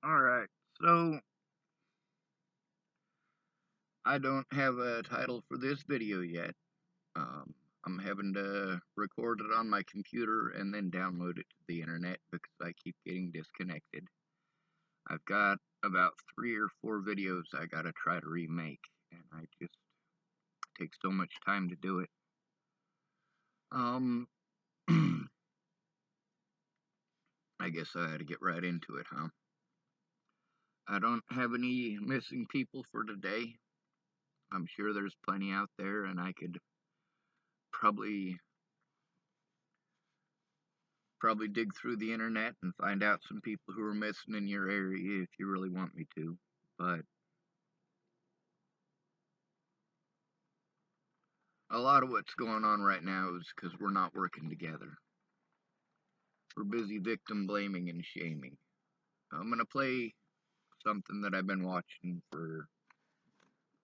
Alright, so I don't have a title for this video yet. Um, I'm having to record it on my computer and then download it to the internet because I keep getting disconnected. I've got about 3 or 4 videos I gotta try to remake, and I just take so much time to do it. I guess I had to get right into it, huh? I don't have any missing people for today. I'm sure there's plenty out there, and I could probably dig through the internet and find out some people who are missing in your area if you really want me to. But a lot of what's going on right now is because we're not working together. We're busy victim blaming and shaming. I'm going to play something that I've been watching for,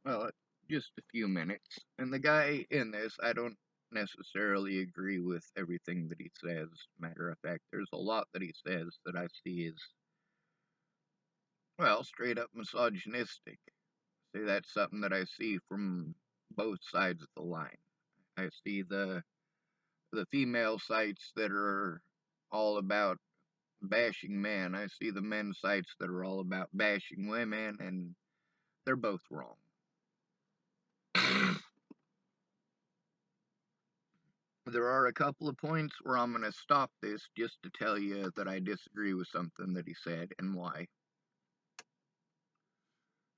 well, just a few minutes. And the guy in this, I don't necessarily agree with everything that he says. Matter of fact, there's a lot that he says that I see as, well, straight up misogynistic. See, that's something that I see from both sides of the line. I see the female sites that are all about bashing men. I see the men's sites that are all about bashing women, and they're both wrong. There are a couple of points where I'm going to stop this just to tell you that I disagree with something that he said and why.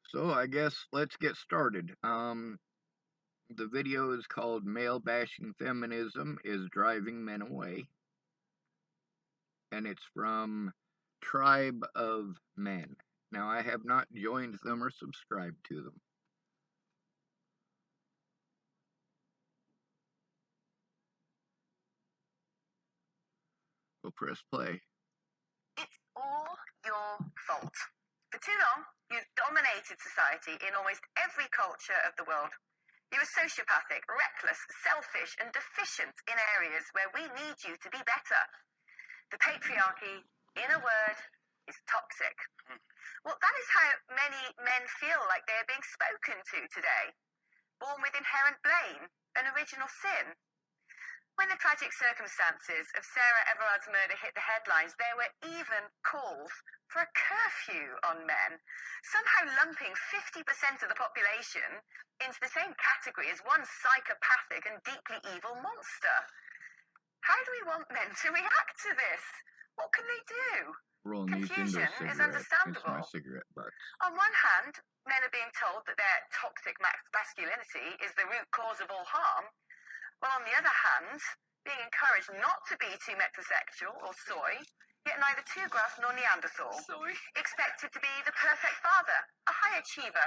So I guess let's get started. The video is called Male Bashing Feminism is Driving Men Away. And it's from Tribe of Men. Now, I have not joined them or subscribed to them. We'll press play. It's all your fault. For too long, you've dominated society in almost every culture of the world. You were sociopathic, reckless, selfish, and deficient in areas where we need you to be better. The patriarchy, in a word, is toxic. Well, that is how many men feel like they are being spoken to today. Born with inherent blame, an original sin. When the tragic circumstances of Sarah Everard's murder hit the headlines, there were even calls for a curfew on men, somehow lumping 50% of the population into the same category as one psychopathic and deeply evil monster. How do we want men to react to this? What can they do? Rolling these into a cigarette. Confusion is understandable. It's my cigarette butts. On one hand, men are being told that their toxic masculinity is the root cause of all harm, while on the other hand, being encouraged not to be too metrosexual or soy, yet neither too gruff nor Neanderthal. Expected to be the perfect father, a high achiever,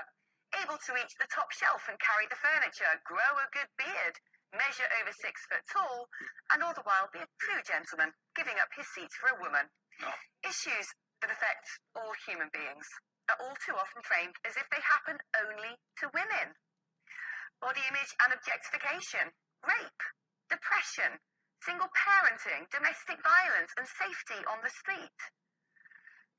able to reach the top shelf and carry the furniture, grow a good beard, measure over 6 foot tall, and all the while be a true gentleman, giving up his seat for a woman. Issues that affect all human beings are all too often framed as if they happen only to women. Body image and objectification, rape, depression, single parenting, domestic violence, and safety on the street.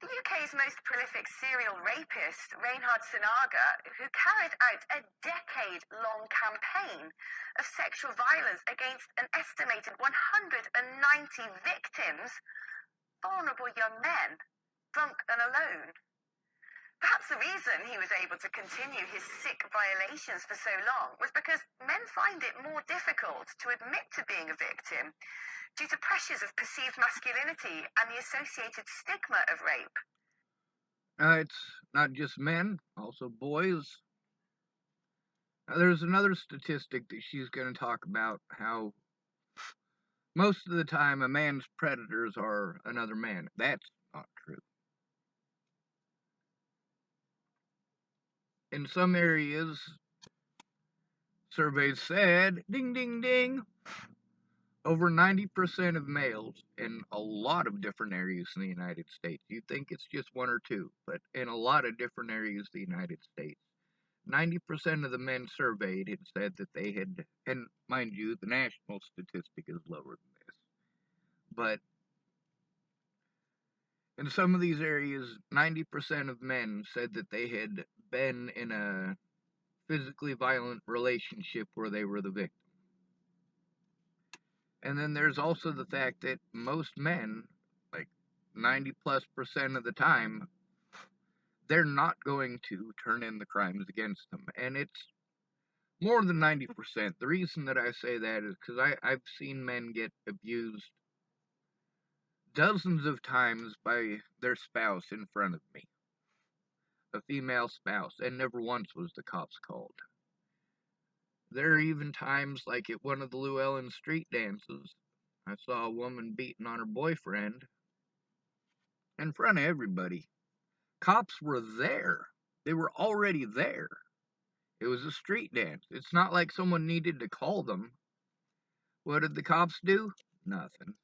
The UK's most prolific serial rapist, Reinhard Sinaga, who carried out a decade-long campaign of sexual violence against an estimated 190 victims, vulnerable young men, drunk and alone. Perhaps the reason he was able to continue his sick violations for so long was because men find it more difficult to admit to being a victim due to pressures of perceived masculinity and the associated stigma of rape. It's not just men, also boys. There's another statistic that she's going to talk about how most of the time a man's predators are another man. That's not true. In some areas, surveys said, ding, ding, ding, over 90% of males in a lot of different areas in the United States. You think it's just 1 or 2, but in a lot of different areas of the United States, 90% of the men surveyed had said that they had, and mind you, the national statistic is lower than this, but In some of these areas, 90% of men said that they had been in a physically violent relationship where they were the victim. And then there's also the fact that most men, like 90+% of the time, they're not going to turn in the crimes against them. And it's more than 90%. The reason that I say that is because I've seen men get abused dozens of times by their spouse in front of me. A female spouse, and never once was the cops called. There are even times, like at one of the Llewellyn street dances, I saw a woman beating on her boyfriend in front of everybody. Cops were there. They were already there. It was a street dance. It's not like someone needed to call them. What did the cops do? Nothing.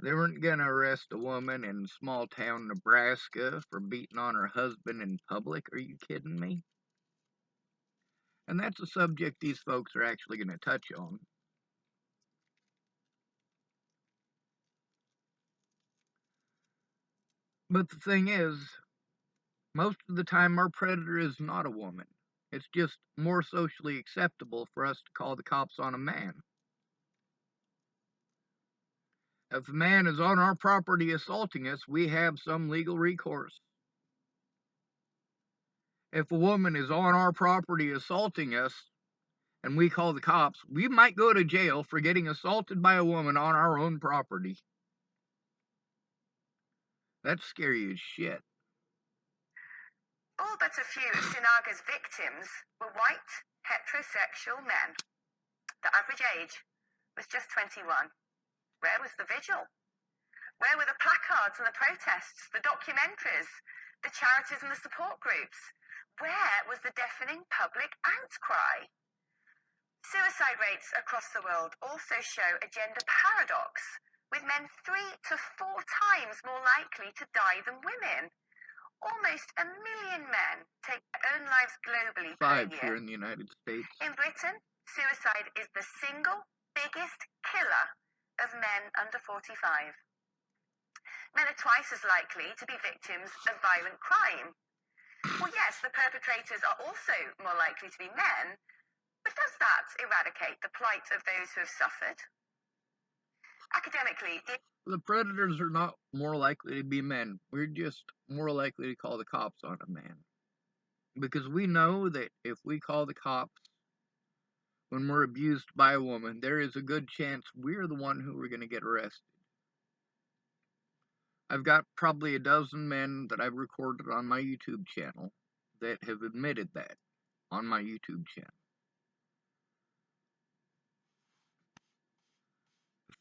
They weren't gonna arrest a woman in small town Nebraska for beating on her husband in public. Are you kidding me? And that's a subject these folks are actually gonna touch on. But the thing is, most of the time our predator is not a woman. It's just more socially acceptable for us to call the cops on a man. If a man is on our property assaulting us, we have some legal recourse. If a woman is on our property assaulting us and we call the cops, we might go to jail for getting assaulted by a woman on our own property. That's scary as shit. All but a few of Sinaga's victims were white, heterosexual men. The average age was just 21. Where was the vigil? Where were the placards and the protests, the documentaries, the charities and the support groups? Where was the deafening public outcry? Suicide rates across the world also show a gender paradox, with men 3 to 4 times more likely to die than women. Almost 1 million men take their own lives globally per 5 year. here in the United States. In Britain, suicide is the single biggest killer of men under 45. Men are twice as likely to be victims of violent crime. Well, yes, the perpetrators are also more likely to be men, but does that eradicate the plight of those who have suffered? Academically, the predators are not more likely to be men. We're just more likely to call the cops on a man. Because we know that if we call the cops when we're abused by a woman, there is a good chance we're the one who are going to get arrested. I've got probably a dozen men that I've recorded on my YouTube channel that have admitted that on my YouTube channel.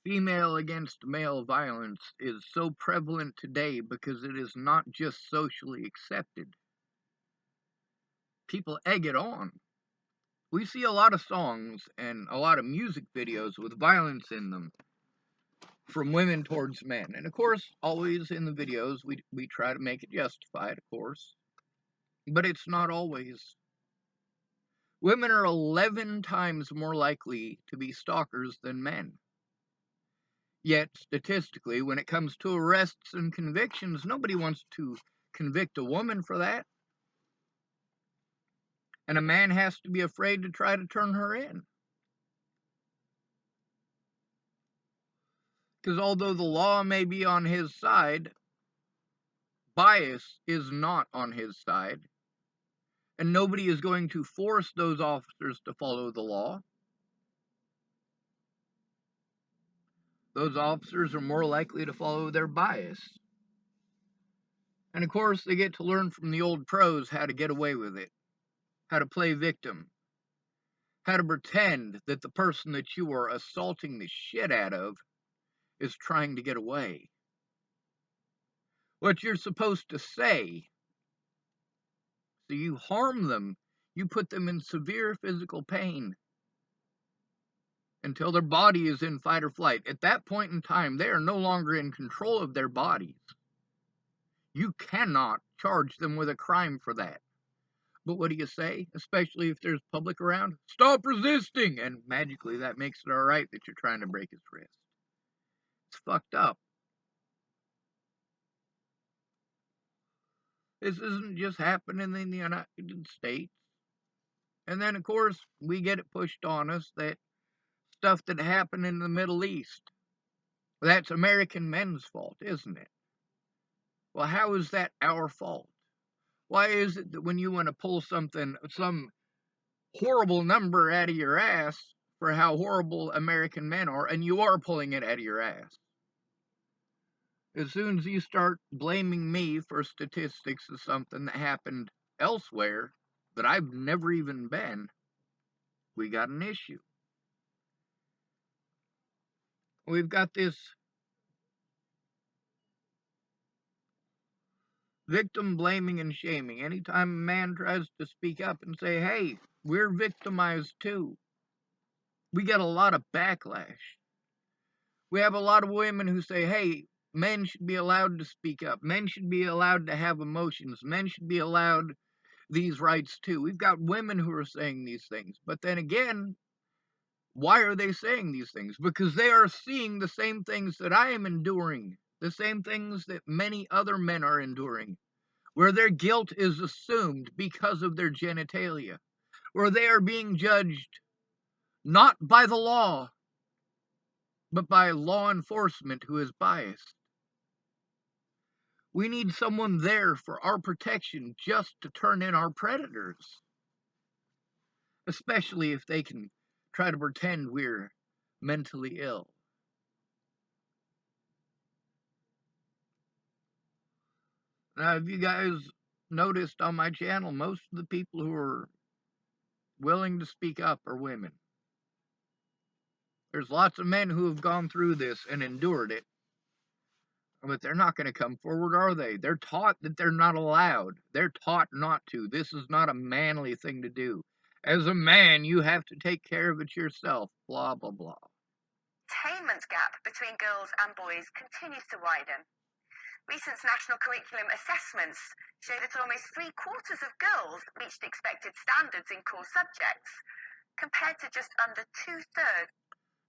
Female against male violence is so prevalent today because it is not just socially accepted. People egg it on. We see a lot of songs and a lot of music videos with violence in them from women towards men. And of course, always in the videos, we try to make it justified, of course. But it's not always. Women are 11 times more likely to be stalkers than men. Yet, statistically, when it comes to arrests and convictions, nobody wants to convict a woman for that. And a man has to be afraid to try to turn her in. Because although the law may be on his side, bias is not on his side. And nobody is going to force those officers to follow the law. Those officers are more likely to follow their bias. And of course, they get to learn from the old pros how to get away with it, how to play victim, how to pretend that the person that you are assaulting the shit out of is trying to get away. What you're supposed to say, so you harm them, you put them in severe physical pain until their body is in fight or flight. At that point in time, they are no longer in control of their bodies. You cannot charge them with a crime for that. But what do you say? Especially if there's public around? Stop resisting! And magically that makes it alright that you're trying to break his wrist. It's fucked up. This isn't just happening in the United States. And then, of course, we get it pushed on us that stuff that happened in the Middle East, that's American men's fault, isn't it? Well, how is that our fault? Why is it that when you want to pull some horrible number out of your ass for how horrible American men are, and you are pulling it out of your ass, as soon as you start blaming me for statistics of something that happened elsewhere that I've never even been, we got an issue. We've got this victim blaming and shaming. Anytime a man tries to speak up and say, hey, we're victimized too, we get a lot of backlash. We have a lot of women who say, hey, men should be allowed to speak up. Men should be allowed to have emotions. Men should be allowed these rights too. We've got women who are saying these things. But then again, why are they saying these things? Because they are seeing the same things that I am enduring, the same things that many other men are enduring, where their guilt is assumed because of their genitalia, where they are being judged not by the law, but by law enforcement who is biased. We need someone there for our protection just to turn in our predators, especially if they can try to pretend we're mentally ill. Now, have you guys noticed on my channel, most of the people who are willing to speak up are women. There's lots of men who have gone through this and endured it, but they're not going to come forward, are they? They're taught that they're not allowed. They're taught not to. This is not a manly thing to do. As a man, you have to take care of it yourself, blah, blah, blah. Attainment gap between girls and boys continues to widen. Recent national curriculum assessments show that almost 3/4 of girls reached expected standards in core subjects, compared to just under 2/3.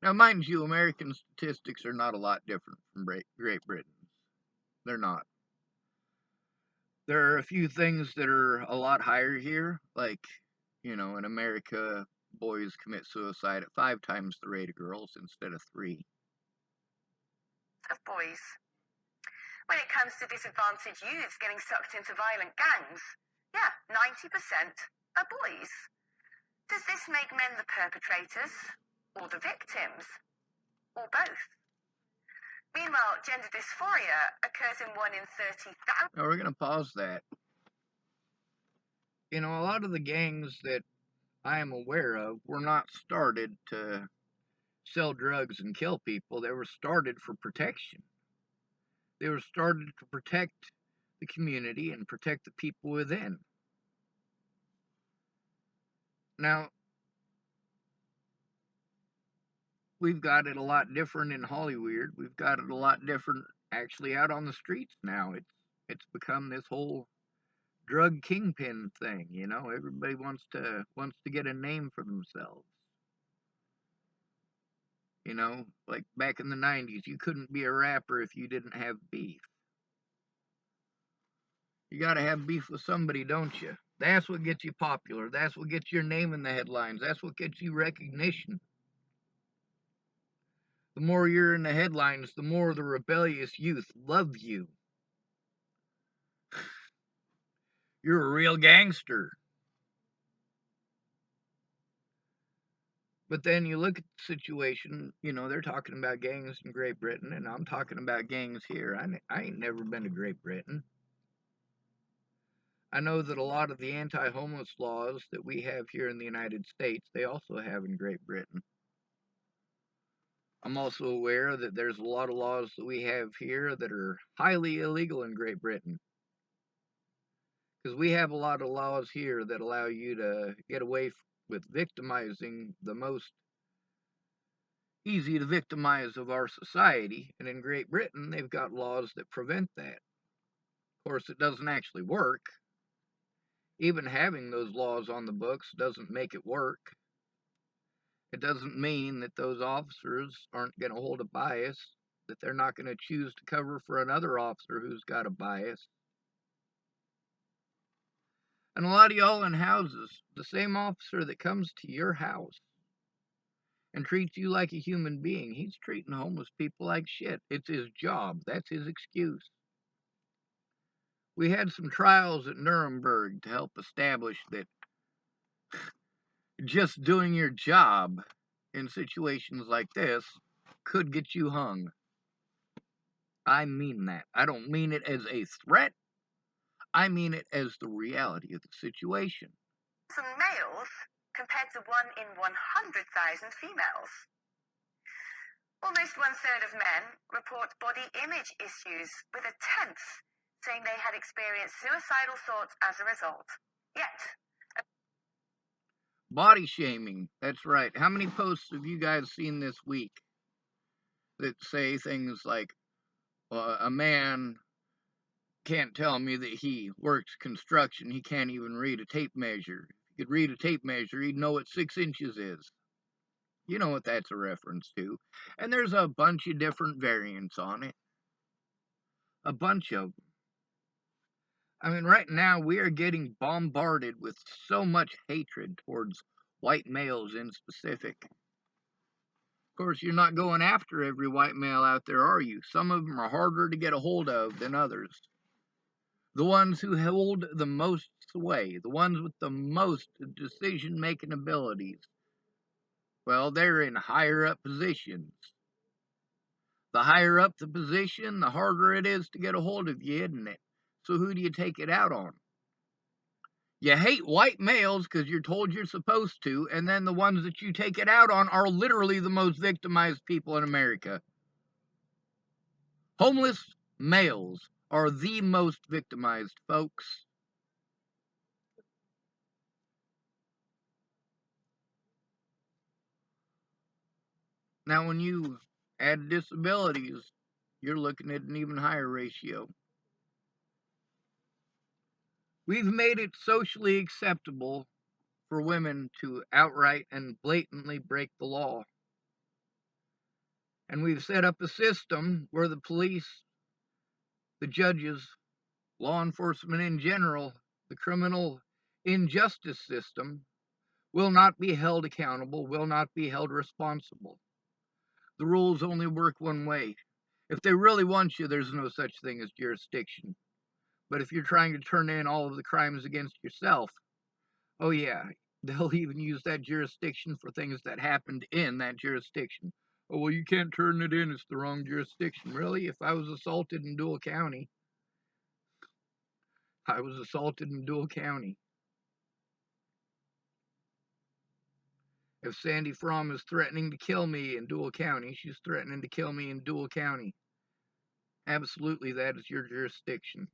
Now, mind you, American statistics are not a lot different from Great Britain. They're not. There are a few things that are a lot higher here, like, in America, boys commit suicide at 5 times the rate of girls instead of 3. Of boys. When it comes to disadvantaged youths getting sucked into violent gangs, 90% are boys. Does this make men the perpetrators, or the victims, or both? Meanwhile, gender dysphoria occurs in 1 in 30,000. Now, we're going to pause that. A lot of the gangs that I am aware of were not started to sell drugs and kill people. They were started for protection. They were started to protect the community and protect the people within. Now, we've got it a lot different in Hollywood. We've got it a lot different actually out on the streets now. It's become this whole drug kingpin thing, Everybody wants to get a name for themselves. Like back in the 90s, you couldn't be a rapper if you didn't have beef. You gotta have beef with somebody, don't you? That's what gets you popular. That's what gets your name in the headlines. That's what gets you recognition. The more you're in the headlines, the more the rebellious youth love you. You're a real gangster. But then you look at the situation, they're talking about gangs in Great Britain, and I'm talking about gangs here. I ain't never been to Great Britain. I know that a lot of the anti-homeless laws that we have here in the United States, they also have in Great Britain. I'm also aware that there's a lot of laws that we have here that are highly illegal in Great Britain. Because we have a lot of laws here that allow you to get away with victimizing the most easy to victimize of our society, and in Great Britain, they've got laws that prevent that. Of course, it doesn't actually work. Even having those laws on the books doesn't make it work. It doesn't mean that those officers aren't going to hold a bias, that they're not going to choose to cover for another officer who's got a bias. And a lot of y'all in houses, the same officer that comes to your house and treats you like a human being, he's treating homeless people like shit. It's his job. That's his excuse. We had some trials at Nuremberg to help establish that just doing your job in situations like this could get you hung. I mean that. I don't mean it as a threat. I mean it as the reality of the situation. Some males compared to 1 in 100,000 females. Almost 1/3 of men report body image issues, with a tenth saying they had experienced suicidal thoughts as a result. Yet, Body shaming. That's right. How many posts have you guys seen this week that say things like, a man can't tell me that he works construction. He can't even read a tape measure. If he could read a tape measure, he'd know what 6 inches is. You know what that's a reference to. And there's a bunch of different variants on it. A bunch of them. I mean, right now we are getting bombarded with so much hatred towards white males in specific. Of course, you're not going after every white male out there, are you? Some of them are harder to get a hold of than others. The ones who hold the most sway, the ones with the most decision-making abilities, well, they're in higher up positions. The higher up the position, the harder it is to get a hold of you, isn't it? So who do you take it out on? You hate white males because you're told you're supposed to, and then the ones that you take it out on are literally the most victimized people in America. Homeless males are the most victimized, folks. Now, when you add disabilities, you're looking at an even higher ratio. We've made it socially acceptable for women to outright and blatantly break the law. And we've set up a system where the police, the judges, law enforcement in general, the criminal injustice system will not be held accountable, will not be held responsible. The rules only work one way. If they really want you, there's no such thing as jurisdiction. But if you're trying to turn in all of the crimes against yourself, oh yeah, they'll even use that jurisdiction for things that happened in that jurisdiction. Oh, well, you can't turn it in, it's the wrong jurisdiction. Really? If I was assaulted in Dual County, I was assaulted in Dual County. If Sandy Fromm is threatening to kill me in Dual County, she's threatening to kill me in Dual County. Absolutely, that is your jurisdiction.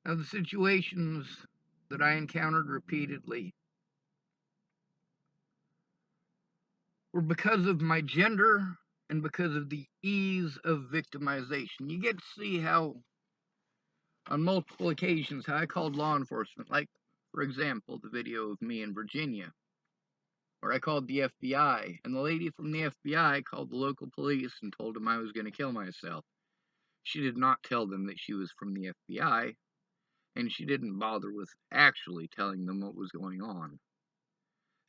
Now, the situations that I encountered repeatedly were because of my gender and because of the ease of victimization. You get to see how, on multiple occasions, how I called law enforcement, like, for example, the video of me in Virginia, where I called the FBI, and the lady from the FBI called the local police and told them I was going to kill myself. She did not tell them that she was from the FBI, and she didn't bother with actually telling them what was going on.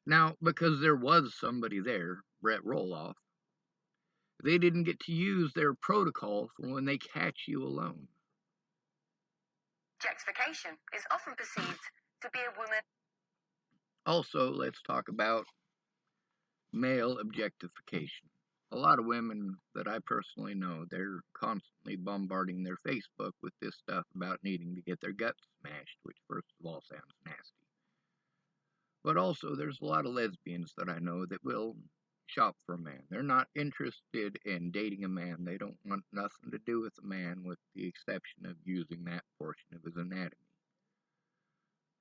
Now, because there was somebody there, Brett Roloff, they didn't get to use their protocol for when they catch you alone. objectification is often perceived to be a woman. Also, let's talk about male objectification. A lot of women that I personally know, they're constantly bombarding their Facebook with this stuff about needing to get their guts smashed, which first of all sounds nasty. But also, there's a lot of lesbians that I know that will shop for a man. They're not interested in dating a man. They don't want nothing to do with a man with the exception of using that portion of his anatomy.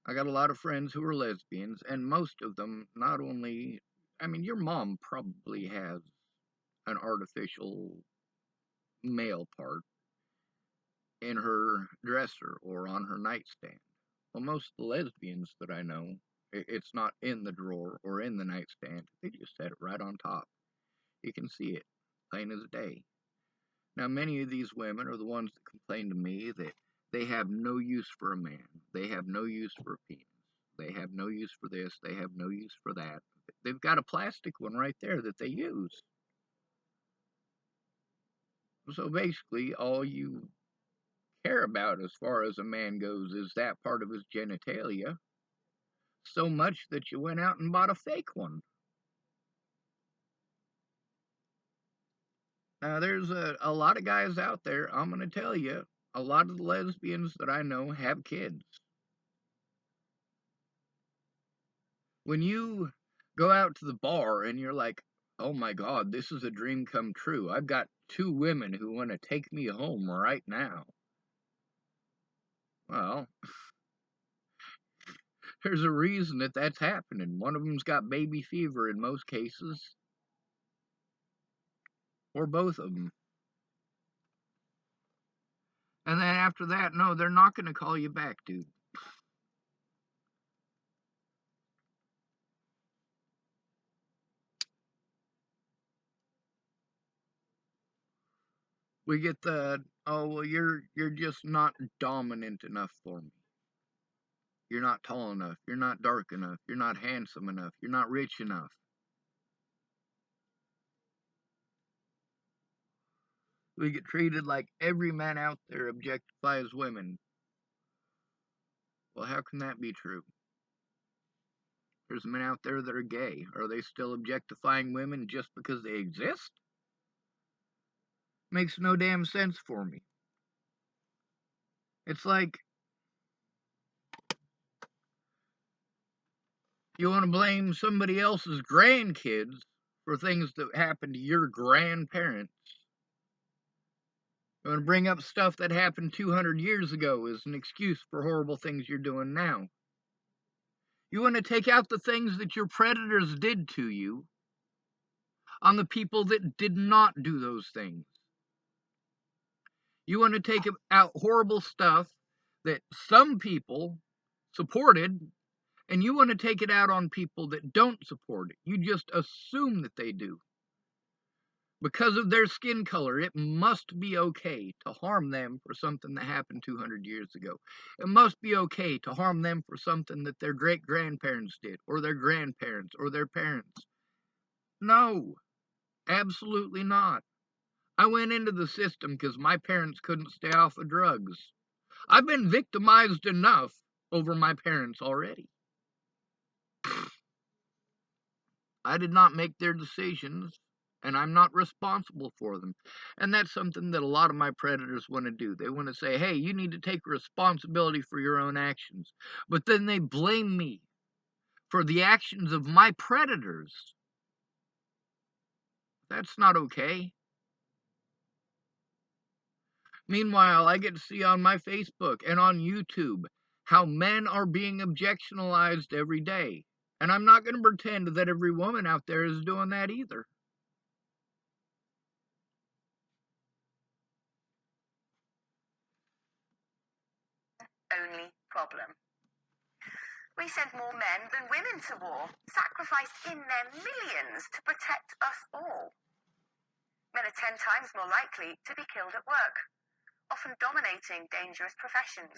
I got a lot of friends who are lesbians, and most of them not only, I mean, your mom probably has an artificial male part in her dresser or on her nightstand. Well, most of the lesbians that I know, it's not in the drawer or in the nightstand. They just set it right on top. You can see it, plain as day. Now, many of these women are the ones that complain to me that they have no use for a man. They have no use for a penis. They have no use for this. They have no use for that. They've got a plastic one right there that they use. So basically, all you care about as far as a man goes is that part of his genitalia, so much that you went out and bought a fake one. Now, there's a lot of guys out there, I'm going to tell you, a lot of the lesbians that I know have kids. When you go out to the bar and you're like, oh my God, this is a dream come true. I've got 2 women who want to take me home right now. Well, there's a reason that that's happening. One of them's got baby fever in most cases, or both of them. And then after that, no, they're not going to call you back, dude. We get the, oh, well, you're just not dominant enough for me. You're not tall enough. You're not dark enough. You're not handsome enough. You're not rich enough. We get treated like every man out there objectifies women. Well, how can that be true? There's men out there that are gay. Are they still objectifying women just because they exist? Makes no damn sense for me. It's like, you want to blame somebody else's grandkids for things that happened to your grandparents. You want to bring up stuff that happened 200 years ago as an excuse for horrible things you're doing now. You want to take out the things that your predators did to you on the people that did not do those things. You want to take out horrible stuff that some people supported, and you want to take it out on people that don't support it. You just assume that they do. Because of their skin color, it must be okay to harm them for something that happened 200 years ago. It must be okay to harm them for something that their great-grandparents did, or their grandparents, or their parents. No, absolutely not. I went into the system because my parents couldn't stay off of drugs. I've been victimized enough over my parents already. I did not make their decisions, and I'm not responsible for them. And that's something that a lot of my predators want to do. They want to say, hey, you need to take responsibility for your own actions. But then they blame me for the actions of my predators. That's not okay. Meanwhile, I get to see on my Facebook and on YouTube how men are being objectionalized every day. And I'm not going to pretend that every woman out there is doing that either. Only problem. We send more men than women to war, sacrificed in their millions to protect us all. Men are 10 times more likely to be killed at work, often dominating dangerous professions.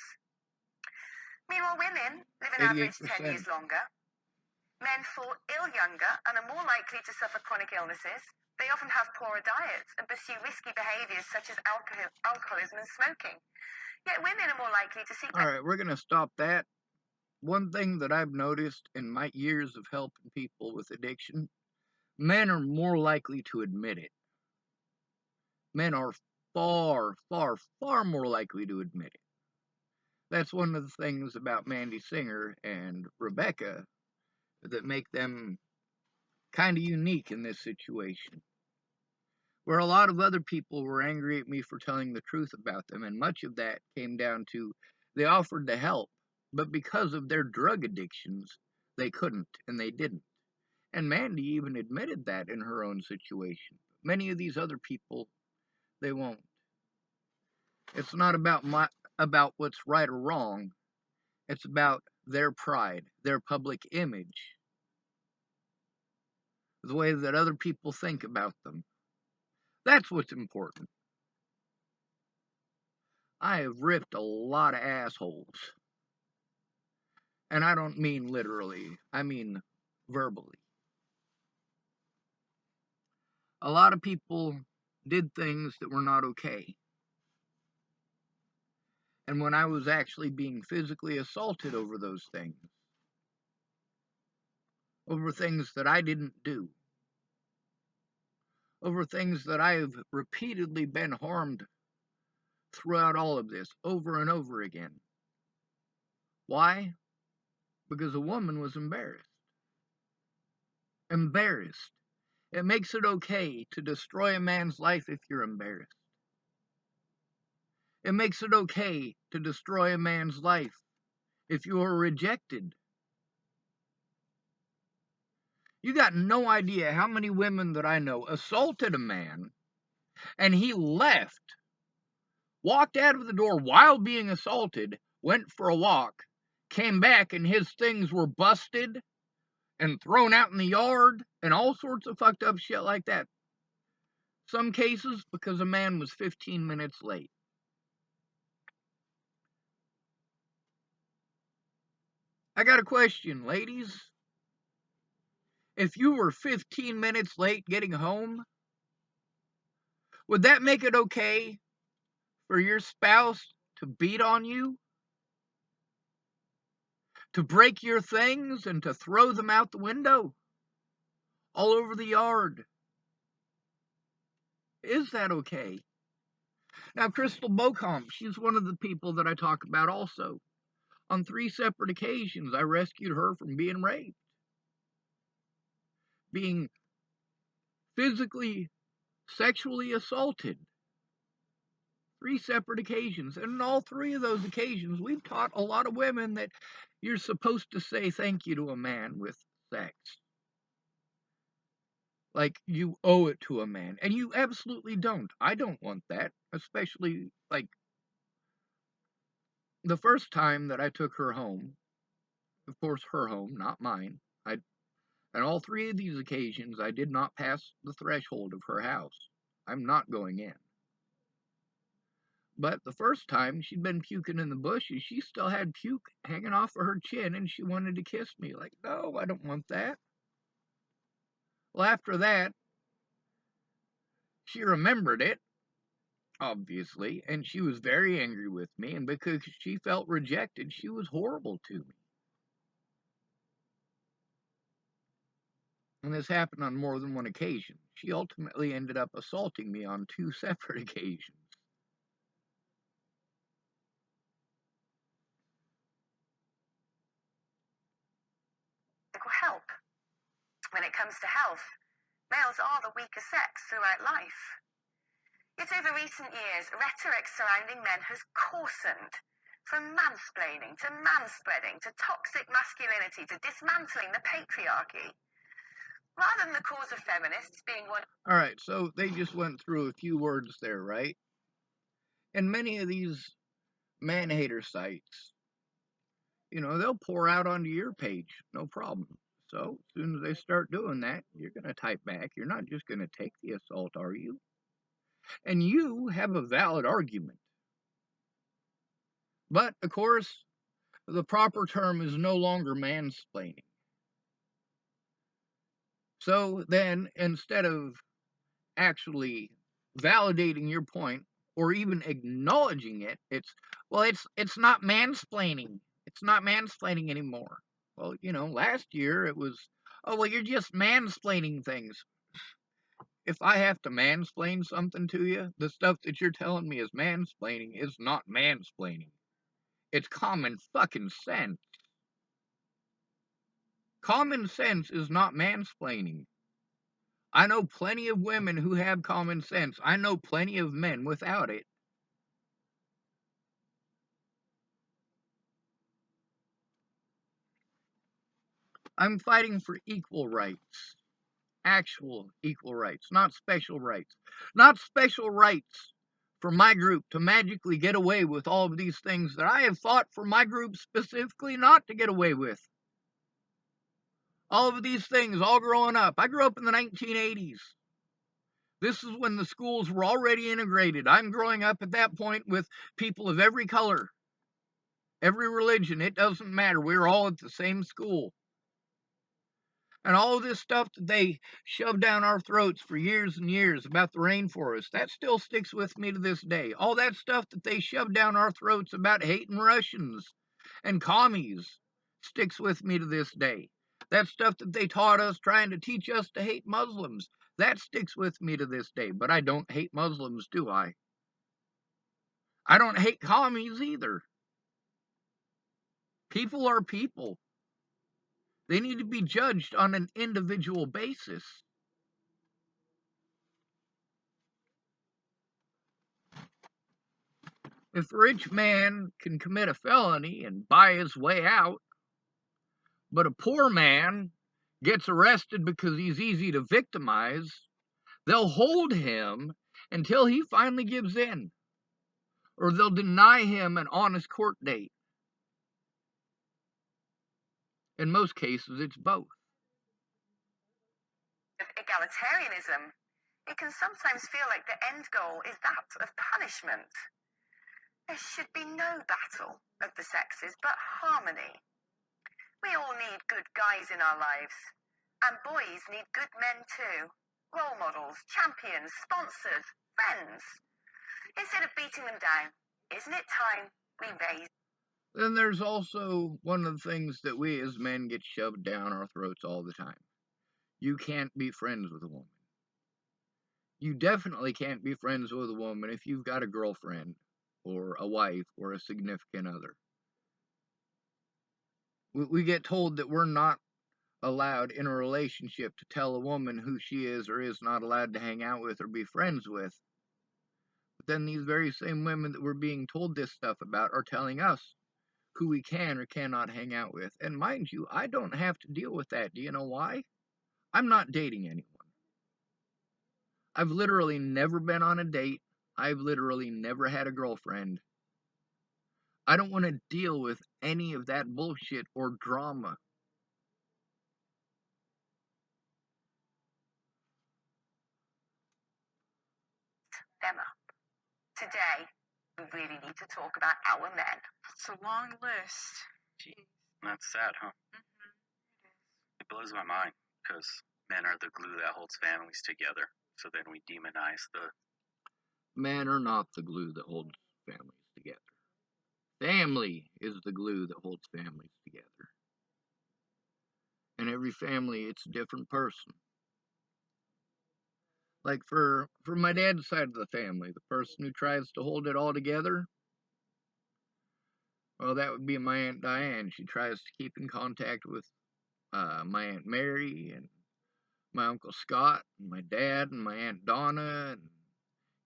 Meanwhile, women live an average 10 years longer. Men fall ill younger and are more likely to suffer chronic illnesses. They often have poorer diets and pursue risky behaviors such as alcoholism and smoking. Yet women are more likely to seek... All right, we're going to stop that. One thing that I've noticed in my years of helping people with addiction, men are more likely to admit it. Men are far, far, far more likely to admit it. That's one of the things about Mandy Singer and Rebecca that make them kind of unique in this situation. Where a lot of other people were angry at me for telling the truth about them, and much of that came down to they offered to help, but because of their drug addictions, they couldn't, and they didn't. And Mandy even admitted that in her own situation. Many of these other people, they won't. It's not about what's right or wrong. It's about their pride, their public image, the way that other people think about them. That's what's important. I have ripped a lot of assholes. And I don't mean literally, I mean verbally. A lot of people did things that were not okay. And when I was actually being physically assaulted over those things, over things that I didn't do, over things that I have repeatedly been harmed throughout all of this, over and over again. Why? Because a woman was embarrassed. Embarrassed. It makes it okay to destroy a man's life if you're embarrassed. It makes it okay to destroy a man's life if you are rejected. You got no idea how many women that I know assaulted a man and he left, walked out of the door while being assaulted, went for a walk, came back and his things were busted and thrown out in the yard and all sorts of fucked up shit like that. Some cases because a man was 15 minutes late. I got a question, ladies. If you were 15 minutes late getting home, would that make it okay for your spouse to beat on you? To break your things and to throw them out the window? All over the yard? Is that okay? Now, Crystal Bocomp, she's one of the people that I talk about also. On 3 separate occasions, I rescued her from being raped, being physically, sexually assaulted. 3 separate occasions. And in all 3 of those occasions, we've taught a lot of women that you're supposed to say thank you to a man with sex. Like you owe it to a man. And you absolutely don't. I don't want that. Especially, like, the first time that I took her home, of course, her home, not mine. On all 3 of these occasions, I did not pass the threshold of her house. I'm not going in. But the first time, she'd been puking in the bushes. She still had puke hanging off of her chin, and she wanted to kiss me. Like, no, I don't want that. Well, after that, she remembered it, obviously, and she was very angry with me, and because she felt rejected, she was horrible to me. And this happened on more than one occasion. She ultimately ended up assaulting me on 2 separate occasions. Help. When it comes to health, males are the weaker sex throughout life. Yet over recent years, rhetoric surrounding men has coarsened, from mansplaining to manspreading to toxic masculinity to dismantling the patriarchy. Rather than the cause of feminists being one... Alright, so they just went through a few words there, right? And many of these man-hater sites, they'll pour out onto your page, no problem. So, as soon as they start doing that, you're going to type back. You're not just going to take the assault, are you? And you have a valid argument. But, of course, the proper term is no longer mansplaining. So then, instead of actually validating your point or even acknowledging it, it's not mansplaining. It's not mansplaining anymore. Well, last year it was, oh, well, you're just mansplaining things. If I have to mansplain something to you, the stuff that you're telling me is mansplaining is not mansplaining. It's common fucking sense. Common sense is not mansplaining. I know plenty of women who have common sense. I know plenty of men without it. I'm fighting for equal rights. Actual equal rights, not special rights. Not special rights for my group to magically get away with all of these things that I have fought for my group specifically not to get away with. All of these things, all growing up. I grew up in the 1980s. This is when the schools were already integrated. I'm growing up at that point with people of every color, every religion. It doesn't matter. We were all at the same school. And all of this stuff that they shoved down our throats for years and years about the rainforest, that still sticks with me to this day. All that stuff that they shoved down our throats about hating Russians and commies sticks with me to this day. That stuff that they taught us trying to teach us to hate Muslims, that sticks with me to this day. But I don't hate Muslims, do I? I don't hate commies either. People are people. They need to be judged on an individual basis. If a rich man can commit a felony and buy his way out, but a poor man gets arrested because he's easy to victimize, they'll hold him until he finally gives in, or they'll deny him an honest court date. In most cases, it's both. Egalitarianism, it can sometimes feel like the end goal is that of punishment. There should be no battle of the sexes, but harmony. We all need good guys in our lives, and boys need good men too. Role models, champions, sponsors, friends. Instead of beating them down, isn't it time we raise? Then there's also one of the things that we as men get shoved down our throats all the time. You can't be friends with a woman. You definitely can't be friends with a woman if you've got a girlfriend or a wife or a significant other. We get told that we're not allowed in a relationship to tell a woman who she is or is not allowed to hang out with or be friends with. But then these very same women that we're being told this stuff about are telling us who we can or cannot hang out with. And mind you, I don't have to deal with that. Do you know why? I'm not dating anyone. I've literally never been on a date. I've literally never had a girlfriend. I don't want to deal with any of that bullshit or drama. Them up. Today, we really need to talk about our men. It's a long list. Jeez, that's sad, huh? It blows my mind because men are the glue that holds families together. So then we demonize the. Men are not the glue that holds families together. Family is the glue that holds families together. And every family, it's a different person. Like for my dad's side of the family, the person who tries to hold it all together, well, that would be my Aunt Diane. She tries to keep in contact with my Aunt Mary and my Uncle Scott and my dad and my Aunt Donna, and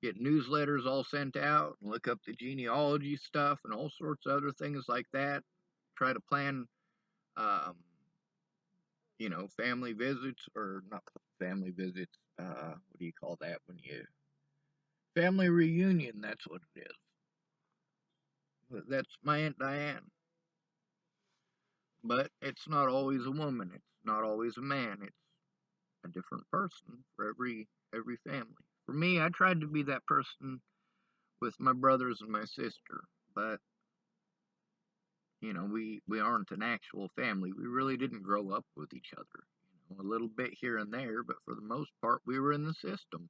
get newsletters all sent out and look up the genealogy stuff and all sorts of other things like that. Try to plan, family visits, or not family visits. What do you call that when you family reunion? That's what it is. That's my Aunt Diane. But it's not always a woman. It's not always a man. It's a different person for every family. For me, I tried to be that person with my brothers and my sister, but we aren't an actual family. We really didn't grow up with each other. A little bit here and there, but for the most part, we were in the system.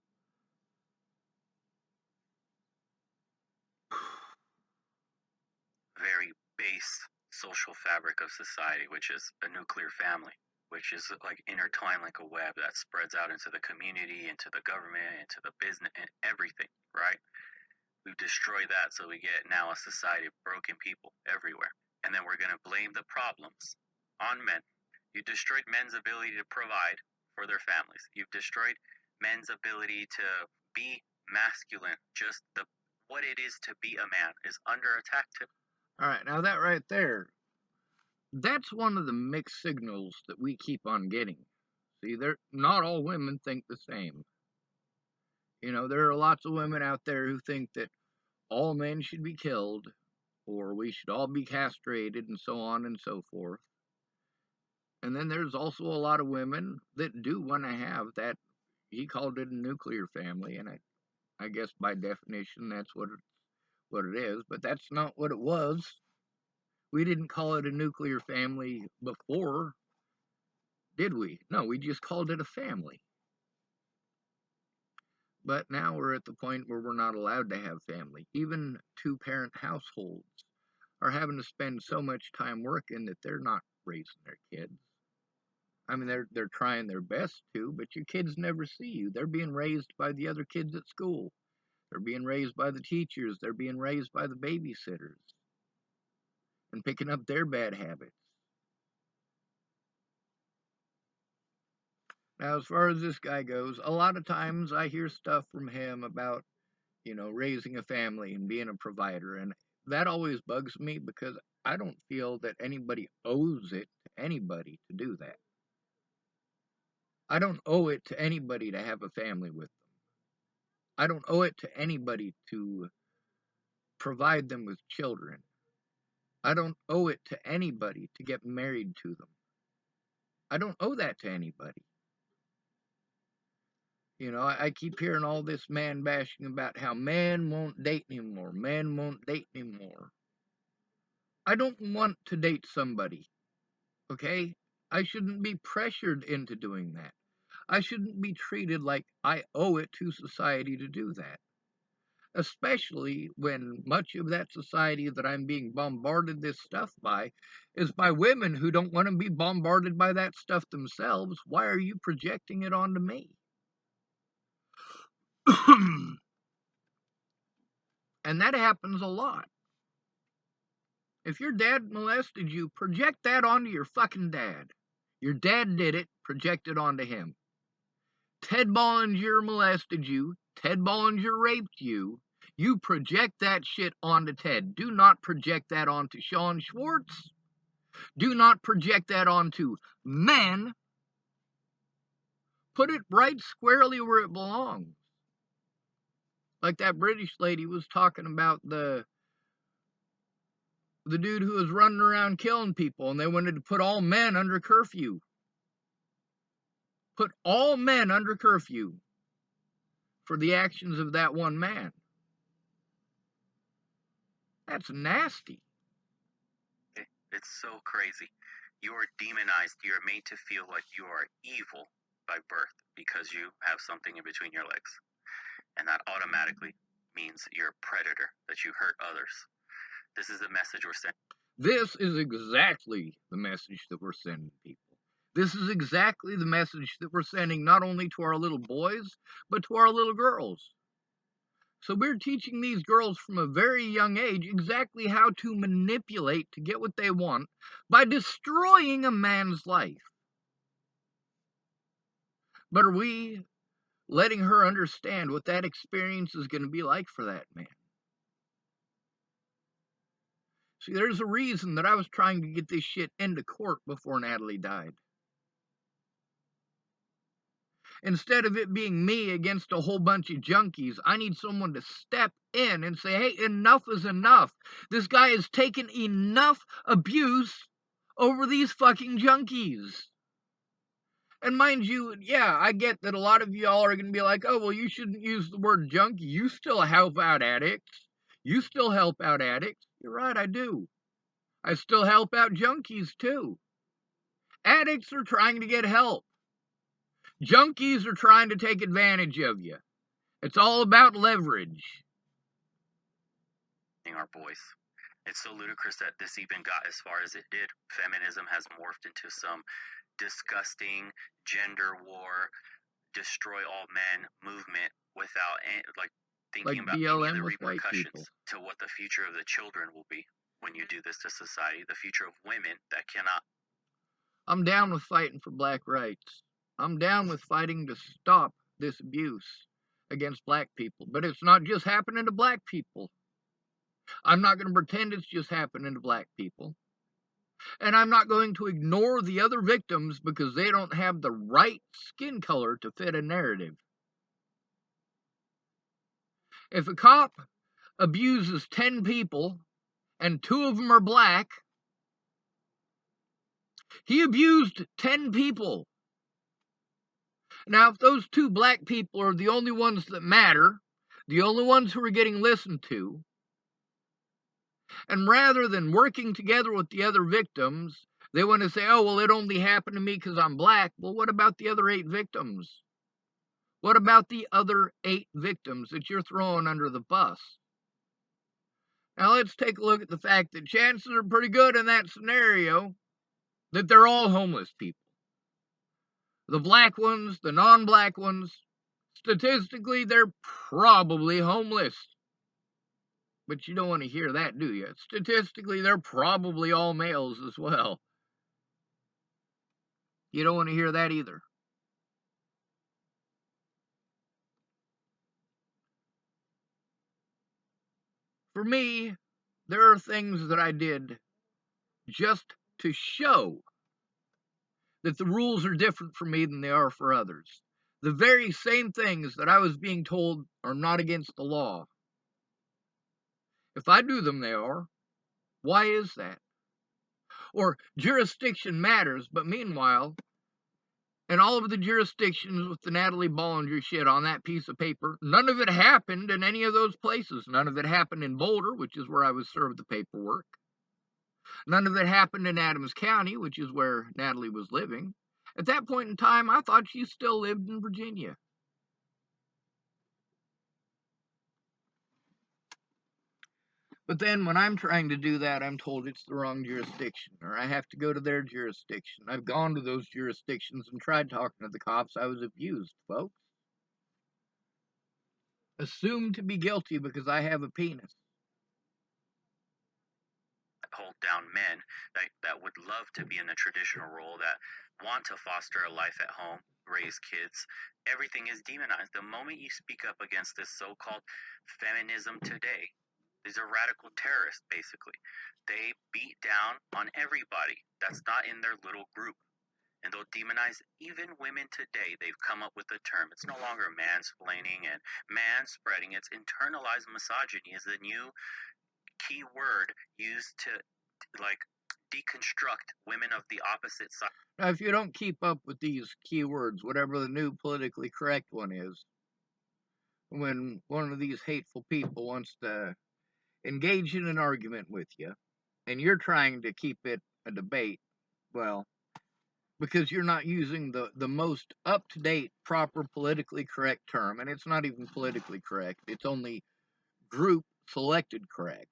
Very base social fabric of society, which is a nuclear family, which is like intertwined like a web that spreads out into the community, into the government, into the business, and everything, right? We've destroyed that, so we get now a society of broken people everywhere. And then we're going to blame the problems on men. You destroyed men's ability to provide for their families. You've destroyed men's ability to be masculine. Just what it is to be a man is under attack too. All right, now that right there, that's one of the mixed signals that we keep on getting. See, not all women think the same. There are lots of women out there who think that all men should be killed, or we should all be castrated, and so on and so forth. And then there's also a lot of women that do want to have that, he called it a nuclear family, and I guess by definition that's what it is, but that's not what it was. We didn't call it a nuclear family before, did we? No, we just called it a family. But now we're at the point where we're not allowed to have family. Even two-parent households are having to spend so much time working that they're not raising their kids. I mean, they're trying their best to, but your kids never see you. They're being raised by the other kids at school. They're being raised by the teachers. They're being raised by the babysitters and picking up their bad habits. Now, as far as this guy goes, a lot of times I hear stuff from him about, raising a family and being a provider, and that always bugs me because I don't feel that anybody owes it to anybody to do that. I don't owe it to anybody to have a family with them. I don't owe it to anybody to provide them with children. I don't owe it to anybody to get married to them. I don't owe that to anybody. I keep hearing all this man bashing about how men won't date anymore. Men won't date anymore. I don't want to date somebody, okay? I shouldn't be pressured into doing that. I shouldn't be treated like I owe it to society to do that. Especially when much of that society that I'm being bombarded this stuff by is by women who don't want to be bombarded by that stuff themselves. Why are you projecting it onto me? And that happens a lot. If your dad molested you, project that onto your fucking dad. Your dad did it, project it onto him. Ted Bollinger molested you, Ted Bollinger raped you, you project that shit onto Ted. Do not project that onto Sean Schwartz. Do not project that onto men. Put it right squarely where it belongs. Like that British lady was talking about the dude who was running around killing people, and they wanted to put all men under curfew. Put all men under curfew for the actions of that one man. That's nasty. It's so crazy. You are demonized. You are made to feel like you are evil by birth because you have something in between your legs. And that automatically means you're a predator, that you hurt others. This is the message we're sending. This is exactly the message that we're sending people. This is exactly the message that we're sending not only to our little boys, but to our little girls. So we're teaching these girls from a very young age exactly how to manipulate to get what they want by destroying a man's life. But are we letting her understand what that experience is going to be like for that man? See, there's a reason that I was trying to get this shit into court before Natalie died. Instead of it being me against a whole bunch of junkies, I need someone to step in and say, hey, enough is enough. This guy has taken enough abuse over these fucking junkies. And mind you, yeah, I get that a lot of y'all are going to be like, oh, well, you shouldn't use the word junkie. You still help out addicts. You still help out addicts. You're right, I do. I still help out junkies, too. Addicts are trying to get help. Junkies are trying to take advantage of you. It's all about leverage. Our voice. It's so ludicrous that this even got as far as it did. Feminism has morphed into some disgusting gender war, destroy all men movement without thinking about any of the repercussions to what the future of the children will be when you do this to society, the future of women that cannot. I'm down with fighting for black rights. I'm down with fighting to stop this abuse against black people. But it's not just happening to black people. I'm not going to pretend it's just happening to black people. And I'm not going to ignore the other victims because they don't have the right skin color to fit a narrative. If a cop abuses 10 people and 2 of them are black, he abused 10 people. Now, if those two black people are the only ones that matter, the only ones who are getting listened to, and rather than working together with the other victims, they want to say, oh, well, it only happened to me because I'm black. Well, what about the other 8 victims? What about the other 8 victims that you're throwing under the bus? Now, let's take a look at the fact that chances are pretty good in that scenario that they're all homeless people. The black ones, the non-black ones, statistically, they're probably homeless. But you don't want to hear that, do you? Statistically, they're probably all males as well. You don't want to hear that either. For me, there are things that I did just to show that the rules are different for me than they are for others. The very same things that I was being told are not against the law. If I do them, they are. Why is that? Or jurisdiction matters, but meanwhile, in all of the jurisdictions with the Natalie Bollinger shit on that piece of paper, none of it happened in any of those places. None of it happened in Boulder, which is where I was served the paperwork. None of it happened in Adams County, which is where Natalie was living. At that point in time, I thought she still lived in Virginia. But then when I'm trying to do that, I'm told it's the wrong jurisdiction, or I have to go to their jurisdiction. I've gone to those jurisdictions and tried talking to the cops. I was abused, folks. Assumed to be guilty because I have a penis. Hold down men that would love to be in the traditional role, that want to foster a life at home, raise kids. Everything is demonized. The moment you speak up against this so-called feminism today, these are radical terrorists, basically. They beat down on everybody that's not in their little group. And they'll demonize even women today. They've come up with a term. It's no longer mansplaining and manspreading. It's internalized misogyny is the new key word used to like deconstruct women of the opposite side. Now, if you don't keep up with these keywords, whatever the new politically correct one is, when one of these hateful people wants to engage in an argument with you, and you're trying to keep it a debate, well, because you're not using the most up-to-date, proper, politically correct term, and it's not even politically correct, it's only group selected correct.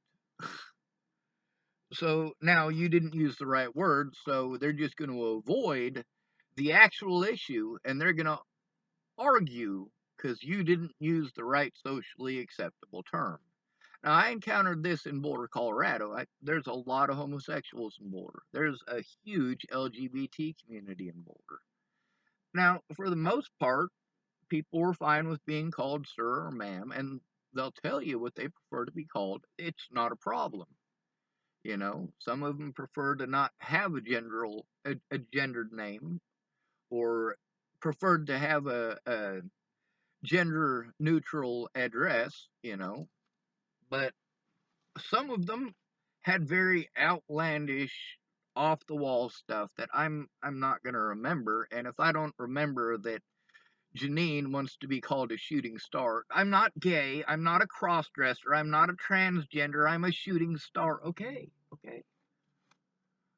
So now you didn't use the right word, so they're just going to avoid the actual issue, and they're going to argue because you didn't use the right socially acceptable term. Now, I encountered this in Boulder, Colorado. There's a lot of homosexuals in Boulder. There's a huge LGBT community in Boulder. Now, for the most part, people were fine with being called sir or ma'am, and they'll tell you what they prefer to be called. It's not a problem. You know, some of them prefer to not have a gendered name, or preferred to have a gender neutral address, you know, but some of them had very outlandish, off the wall stuff that I'm not gonna remember. And if I don't remember that Janine wants to be called a shooting star, I'm not gay, I'm not a cross-dresser, I'm not a transgender, I'm a shooting star. Okay,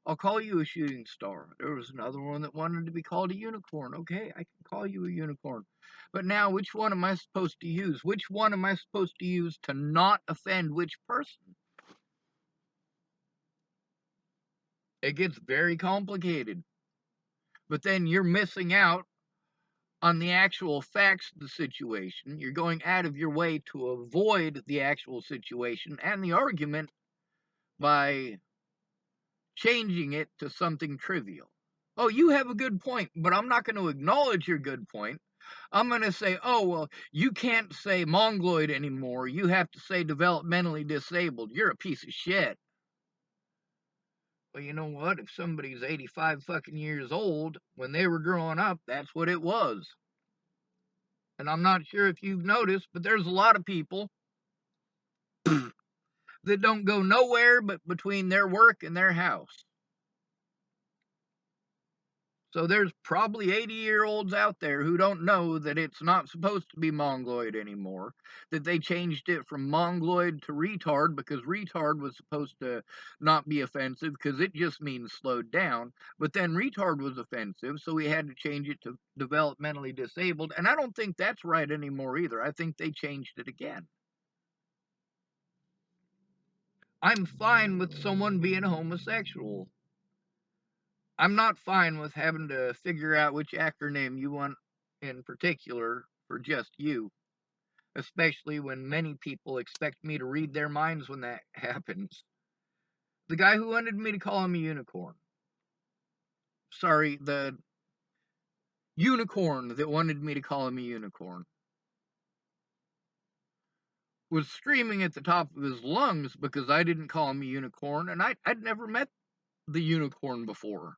I'll call you a shooting star. There was another one that wanted to be called a unicorn. Okay, I can call you a unicorn. But now, which one am I supposed to use? Which one am I supposed to use to not offend which person? It gets very complicated. But then you're missing out on the actual facts of the situation. You're going out of your way to avoid the actual situation and the argument by changing it to something trivial. Oh, you have a good point, but I'm not going to acknowledge your good point. I'm going to say, oh, well, you can't say mongoloid anymore. You have to say developmentally disabled. You're a piece of shit. Well, you know what? If somebody's 85 fucking years old, when they were growing up, that's what it was. And I'm not sure if you've noticed, but there's a lot of people that don't go nowhere but between their work and their house. So there's probably 80-year-olds out there who don't know that it's not supposed to be mongoloid anymore, that they changed it from mongoloid to retard because retard was supposed to not be offensive because it just means slowed down, but then retard was offensive, so we had to change it to developmentally disabled, and I don't think that's right anymore either. I think they changed it again. I'm fine with someone being homosexual. I'm not fine with having to figure out which acronym you want in particular for just you, especially when many people expect me to read their minds when that happens. The guy who wanted me to call him a unicorn. Sorry, the unicorn that wanted me to call him a unicorn was screaming at the top of his lungs because I didn't call him a unicorn, and I'd never met the unicorn before.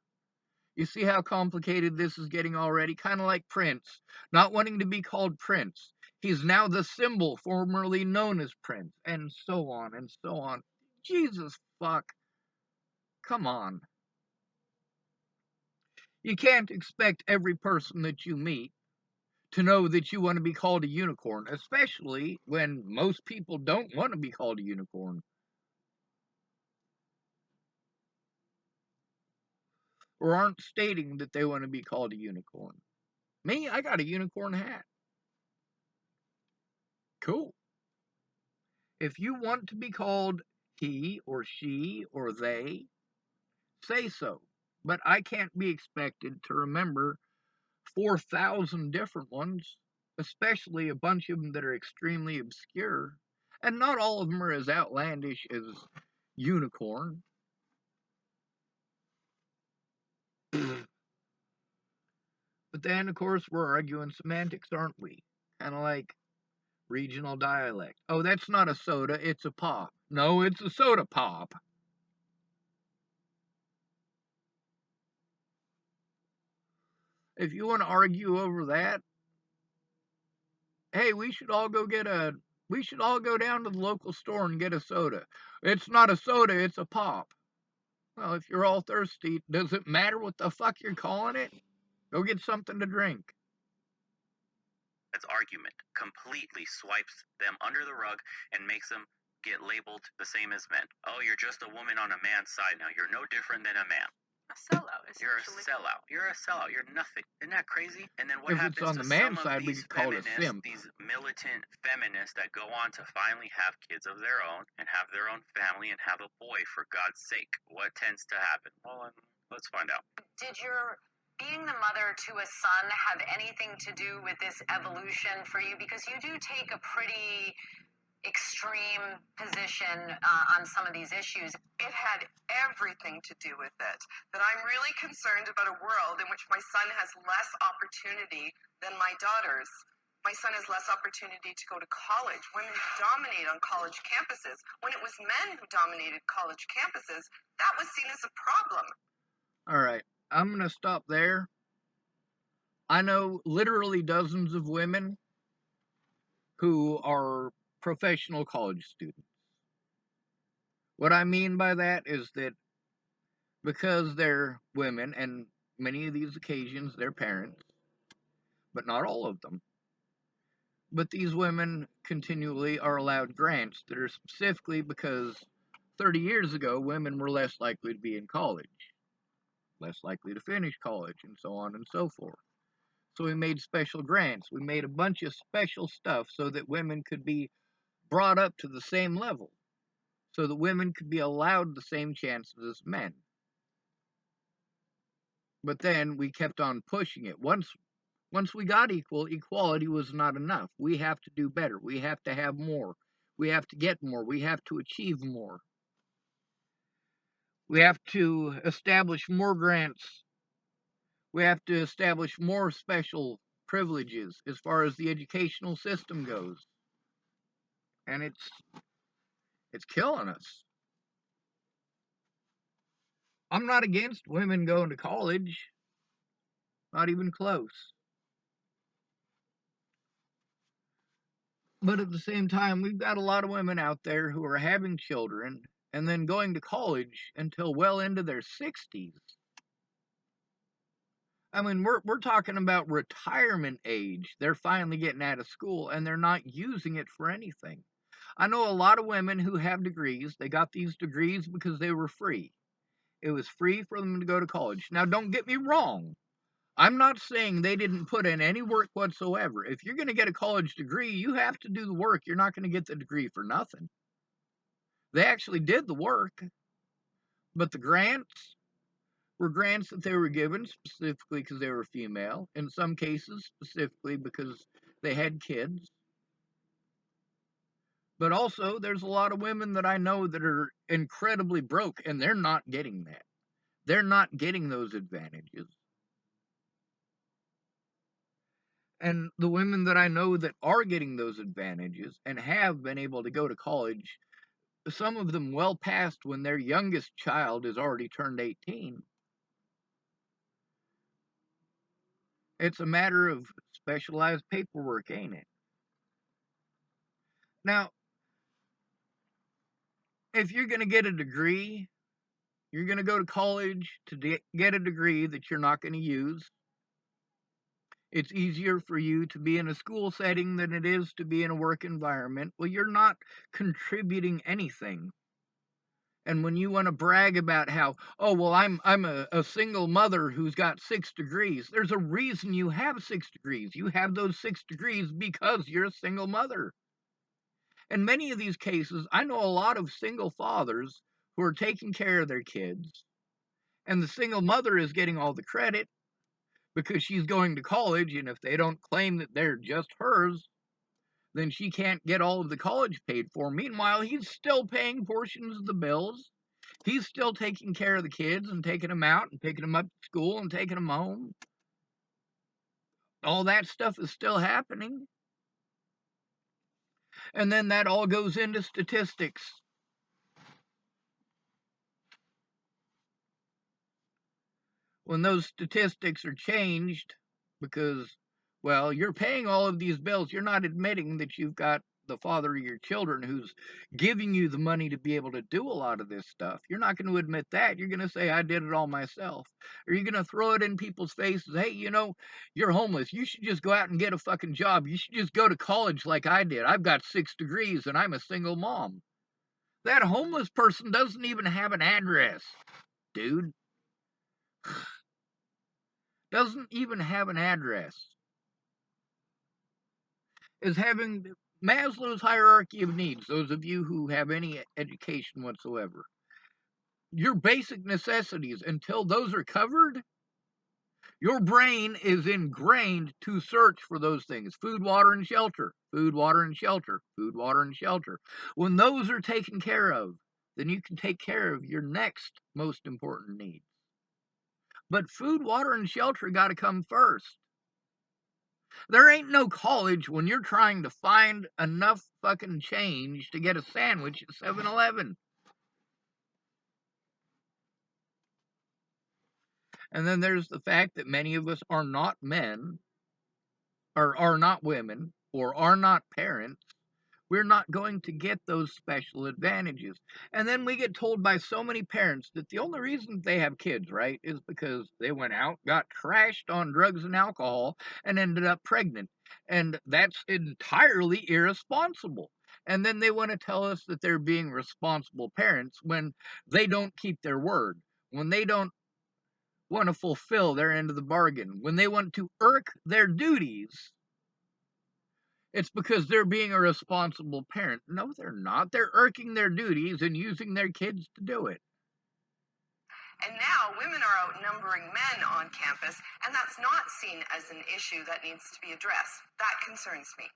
You see how complicated this is getting already? Kind of like Prince, not wanting to be called Prince. He's now the symbol formerly known as Prince, and so on and so on. Jesus fuck. Come on. You can't expect every person that you meet to know that you want to be called a unicorn, especially when most people don't want to be called a unicorn. Or aren't stating that they want to be called a unicorn. Me, I got a unicorn hat. Cool. If you want to be called he or she or they, say so. But I can't be expected to remember 4,000 different ones, especially a bunch of them that are extremely obscure. And not all of them are as outlandish as unicorn. But then, of course, we're arguing semantics, aren't we? Kind of like regional dialect. Oh, that's not a soda, it's a pop. No, it's a soda pop. If you want to argue over that, hey, we should all go down to the local store and get a soda. It's not a soda, it's a pop. Well, if you're all thirsty, does it matter what the fuck you're calling it? Go get something to drink. Its argument completely swipes them under the rug and makes them get labeled the same as men. Oh, you're just a woman on a man's side now. You're no different than a man. A sellout, You're a essentially. sellout. You're a sellout. You're nothing. Isn't that crazy? And then what If happens it's on to the man's some side, of we these could call it a feminists, simp. these militant feminists that go on to finally have kids of their own and have their own family and have a boy, for God's sake? What tends to happen? Well, let's find out. Did your being the mother to a son have anything to do with this evolution for you? Because you do take a pretty extreme position on some of these issues. It had everything to do with it. That I'm really concerned about a world in which my son has less opportunity than my daughters. My son has less opportunity to go to college. Women dominate on college campuses. When it was men who dominated college campuses, that was seen as a problem. All right, I'm going to stop there. I know literally dozens of women who are professional college students. What I mean by that is that because they're women, and many of these occasions they're parents, but not all of them, but these women continually are allowed grants that are specifically because 30 years ago women were less likely to be in college, less likely to finish college, and so on and so forth. So we made special grants. We made a bunch of special stuff so that women could be brought up to the same level, so that women could be allowed the same chances as men. But then we kept on pushing it. Once we got equality was not enough. We have to do better. We have to have more. We have to get more. We have to achieve more. We have to establish more grants. We have to establish more special privileges as far as the educational system goes. And it's killing us. I'm not against women going to college. Not even close. But at the same time, we've got a lot of women out there who are having children and then going to college until well into their 60s. I mean, we're talking about retirement age. They're finally getting out of school and they're not using it for anything. I know a lot of women who have degrees. They got these degrees because they were free. It was free for them to go to college. Now, don't get me wrong. I'm not saying they didn't put in any work whatsoever. If you're going to get a college degree, you have to do the work. You're not going to get the degree for nothing. They actually did the work, but the grants were grants that they were given specifically because they were female, in some cases specifically because they had kids. But also, there's a lot of women that I know that are incredibly broke, and they're not getting that. They're not getting those advantages. And the women that I know that are getting those advantages and have been able to go to college, some of them well past when their youngest child is already turned 18. It's a matter of specialized paperwork, ain't it? Now, if you're going to get a degree, you're going to go to college to get a degree that you're not going to use. It's easier for you to be in a school setting than it is to be in a work environment. Well, you're not contributing anything. And when you want to brag about how, oh, well, I'm a single mother who's got 6 degrees, there's a reason you have 6 degrees. You have those 6 degrees because you're a single mother. In many of these cases, I know a lot of single fathers who are taking care of their kids, and the single mother is getting all the credit because she's going to college, and if they don't claim that they're just hers, then she can't get all of the college paid for. Meanwhile, he's still paying portions of the bills. He's still taking care of the kids and taking them out and picking them up at school and taking them home. All that stuff is still happening. And then that all goes into statistics. When those statistics are changed, because, well, you're paying all of these bills, you're not admitting that you've got the father of your children who's giving you the money to be able to do a lot of this stuff. You're not going to admit that. You're going to say, I did it all myself. Or you're going to throw it in people's faces. Hey, you're homeless. You should just go out and get a fucking job. You should just go to college like I did. I've got 6 degrees and I'm a single mom. That homeless person doesn't even have an address, dude. Doesn't even have an address. Is having Maslow's hierarchy of needs, those of you who have any education whatsoever. Your basic necessities, until those are covered, your brain is ingrained to search for those things. Food, water, and shelter. Food, water, and shelter. Food, water, and shelter. When those are taken care of, then you can take care of your next most important needs. But food, water, and shelter got to come first. There ain't no college when you're trying to find enough fucking change to get a sandwich at 7-Eleven. And then there's the fact that many of us are not men, or are not women, or are not parents. We're not going to get those special advantages. And then we get told by so many parents that the only reason they have kids, right, is because they went out, got trashed on drugs and alcohol, and ended up pregnant. And that's entirely irresponsible. And then they want to tell us that they're being responsible parents when they don't keep their word, when they don't want to fulfill their end of the bargain, when they want to irk their duties. It's because they're being a responsible parent. No, they're not. They're irking their duties and using their kids to do it. And now women are outnumbering men on campus, and that's not seen as an issue that needs to be addressed. That concerns me.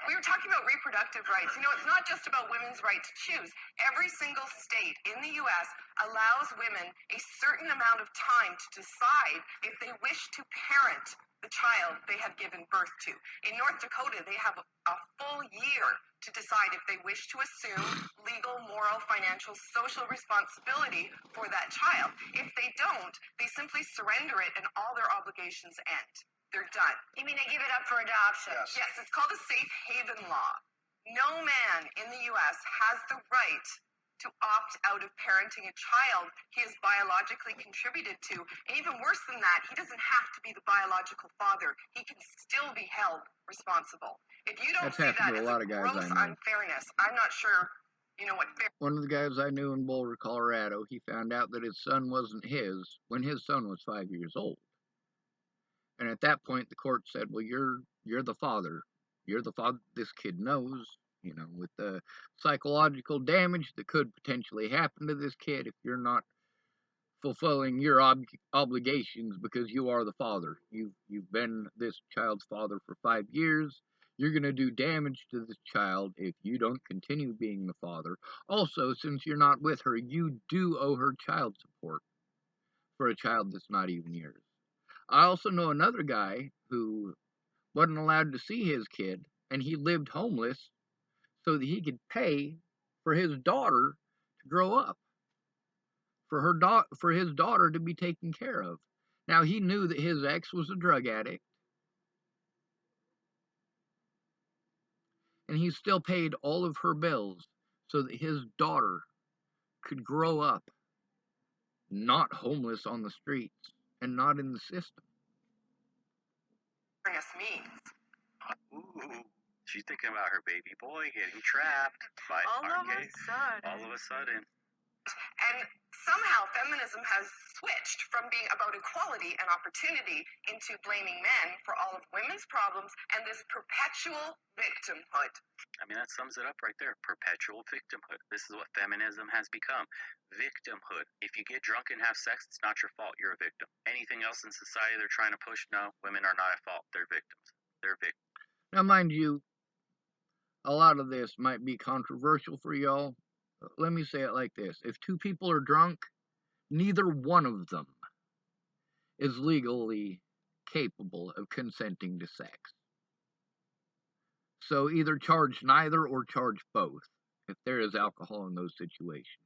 We were talking about reproductive rights. It's not just about women's right to choose. Every single state in the U.S. allows women a certain amount of time to decide if they wish to parent the child they have given birth to. In North Dakota, they have a full year to decide if they wish to assume legal, moral, financial, social responsibility for that child. If they don't, they simply surrender it and all their obligations end. They're done. You mean they give it up for adoption? Yes, it's called a safe haven law. No man in the U.S. has the right to opt out of parenting a child he has biologically contributed to. And even worse than that, he doesn't have to be the biological father. He can still be held responsible. If you don't That's see happened that to a as lot a of guys gross I know. unfairness, I'm not sure you know what fair. One of the guys I knew in Boulder, Colorado, he found out that his son wasn't his when his son was 5 years old. And at that point, the court said, well, you're the father. You're the father this kid knows, you know, with the psychological damage that could potentially happen to this kid if you're not fulfilling your obligations because you are the father. You've been this child's father for 5 years. You're going to do damage to this child if you don't continue being the father. Also, since you're not with her, you do owe her child support for a child that's not even yours. I also know another guy who wasn't allowed to see his kid, and he lived homeless so that he could pay for his daughter to grow up, for his daughter to be taken care of. Now, he knew that his ex was a drug addict, and he still paid all of her bills so that his daughter could grow up not homeless on the streets and not in the system. Fairness means. Ooh, she's thinking about her baby boy getting trapped by All of a RK. sudden. All of a sudden. And somehow feminism has switched from being about equality and opportunity into blaming men for all of women's problems and this perpetual victimhood. I mean, that sums it up right there. Perpetual victimhood. This is what feminism has become. Victimhood. If you get drunk and have sex, it's not your fault. You're a victim. Anything else in society they're trying to push, no, women are not at fault. They're victims. They're victims. Now, mind you, a lot of this might be controversial for y'all. Let me say it like this. If two people are drunk, neither one of them is legally capable of consenting to sex. So either charge neither or charge both if there is alcohol in those situations.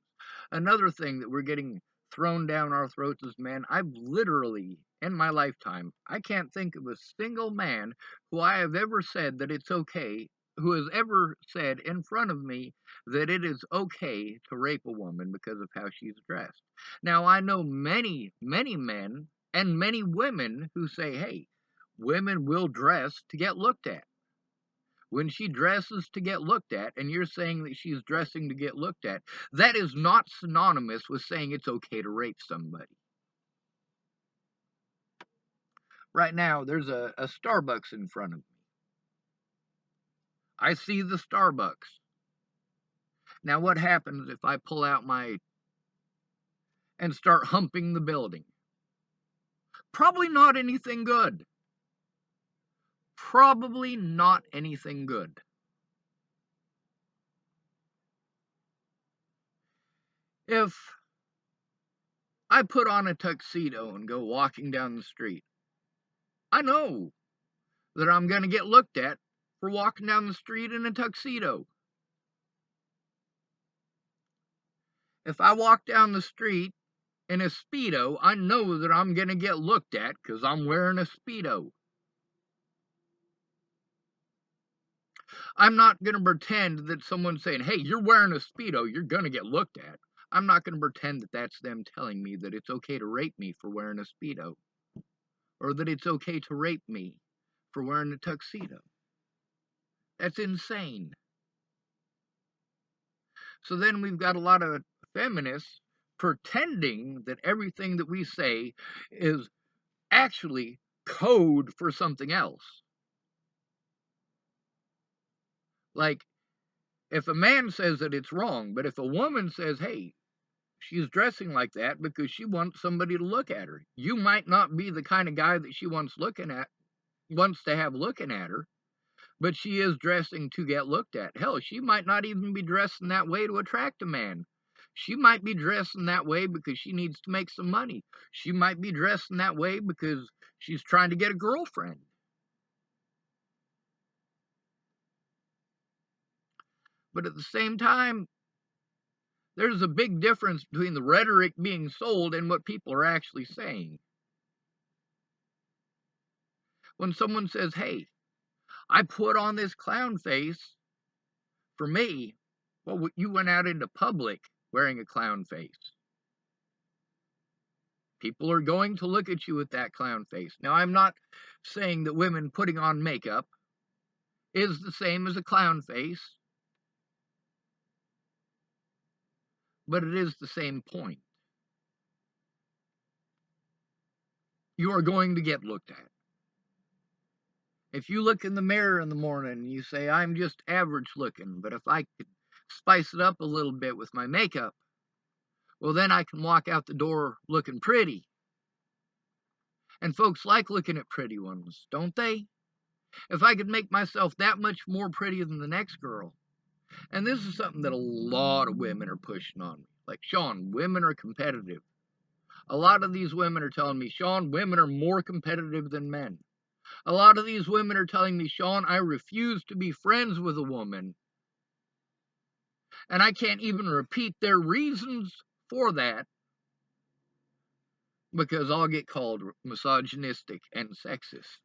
Another thing that we're getting thrown down our throats as men, I've literally, in my lifetime, I can't think of a single man who I have ever said that it's okay, who has ever said in front of me that it is okay to rape a woman because of how she's dressed. Now, I know many, many men and many women who say, hey, women will dress to get looked at. When she dresses to get looked at, and you're saying that she's dressing to get looked at, that is not synonymous with saying it's okay to rape somebody. Right now, there's a Starbucks in front of me. I see the Starbucks. Now, what happens if I pull out and start humping the building? Probably not anything good. Probably not anything good. If I put on a tuxedo and go walking down the street, I know that I'm going to get looked at for walking down the street in a tuxedo. If I walk down the street in a Speedo, I know that I'm going to get looked at because I'm wearing a Speedo. I'm not going to pretend that someone's saying, hey, you're wearing a Speedo, you're going to get looked at. I'm not going to pretend that that's them telling me that it's okay to rape me for wearing a Speedo, or that it's okay to rape me for wearing a tuxedo. That's insane. So then we've got a lot of feminists pretending that everything that we say is actually code for something else. Like, if a man says that it's wrong, but if a woman says, hey, she's dressing like that because she wants somebody to look at her, you might not be the kind of guy that she wants to have looking at her, but she is dressing to get looked at. Hell, she might not even be dressing that way to attract a man. She might be dressing that way because she needs to make some money. She might be dressing that way because she's trying to get a girlfriend. But at the same time, there's a big difference between the rhetoric being sold and what people are actually saying. When someone says, hey, I put on this clown face for me, well, you went out into public wearing a clown face. People are going to look at you with that clown face. Now, I'm not saying that women putting on makeup is the same as a clown face, but it is the same point. You are going to get looked at. If you look in the mirror in the morning and you say, I'm just average looking, but if I could spice it up a little bit with my makeup, well, then I can walk out the door looking pretty. And folks like looking at pretty ones, don't they? If I could make myself that much more pretty than the next girl, and this is something that a lot of women are pushing on me. Like, Sean, women are competitive. A lot of these women are telling me, Sean, women are more competitive than men. A lot of these women are telling me, Sean, I refuse to be friends with a woman. And I can't even repeat their reasons for that because I'll get called misogynistic and sexist.